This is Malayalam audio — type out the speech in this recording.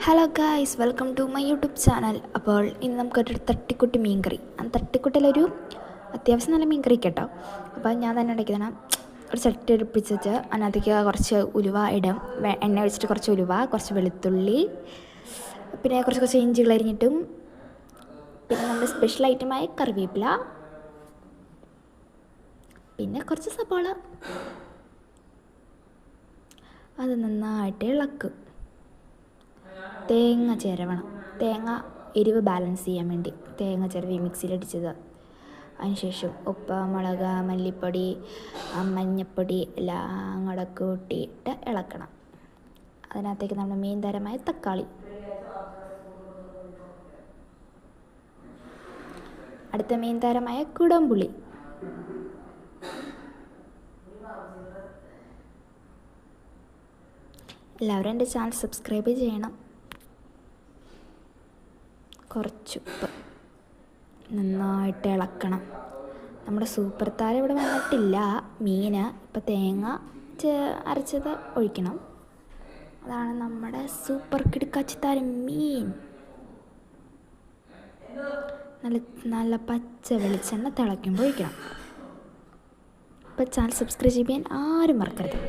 Hello guys, welcome to my YouTube channel. അപ്പോൾ ഇന്ന് നമുക്കൊരു തട്ടിക്കുട്ടി മീൻകറി, തട്ടിക്കുട്ടിലൊരു അത്യാവശ്യം നല്ല മീൻകറി കേട്ടോ. അപ്പോൾ ഞാൻ തന്നെ ഉണ്ടാക്കിയതാണ്. ഒരു ചട്ടി എടുപ്പിച്ചിട്ട് അതിനകത്തേക്ക് കുറച്ച് ഉലുവ ഇടും, എണ്ണ ഒഴിച്ചിട്ട് കുറച്ച് ഉലുവ, കുറച്ച് വെളുത്തുള്ളി, പിന്നെ കുറച്ച് ഇഞ്ചികൾ അരിഞ്ഞിട്ടും, പിന്നെ നമ്മുടെ സ്പെഷ്യൽ ഐറ്റമായ കറിവേപ്പില, പിന്നെ കുറച്ച് സവാള. അത് നന്നായിട്ട് ഇളക്കും. തേങ്ങ ചിരവണം. തേങ്ങ എരിവ് ബാലൻസ് ചെയ്യാൻ വേണ്ടി തേങ്ങ ചിരവി മിക്സിയിലടിച്ചത്. അതിനുശേഷം ഉപ്പ്, മുളക്, മല്ലിപ്പൊടി, മഞ്ഞൾപ്പൊടി എല്ലാം കൂടെ കൂട്ടിയിട്ട് ഇളക്കണം. അതിനകത്തേക്ക് നമ്മുടെ മെയിൻ തരമായ തക്കാളി, അടുത്ത മെയിൻ താരമായ കുടംപുളി, എല്ലാവരും എൻ്റെ ചാനൽ സബ്സ്ക്രൈബ് ചെയ്യണം. കുറച്ചുപ്പ്, നന്നായിട്ട് ഇളക്കണം. നമ്മുടെ സൂപ്പർ താരം ഇവിടെ വന്നിട്ടില്ല. മീൻ ഇപ്പം തേങ്ങ അരച്ചത് ഒഴിക്കണം. അതാണ് നമ്മുടെ സൂപ്പർ കിടുക്കാച്ചി താരം മീൻ. നല്ല പച്ച വെളിച്ചെണ്ണ തിളയ്ക്കുമ്പോൾ ഒഴിക്കണം. ഇപ്പം ചാനൽ സബ്സ്ക്രൈബ് ചെയ്യാൻ ആരും മറക്കരുത്.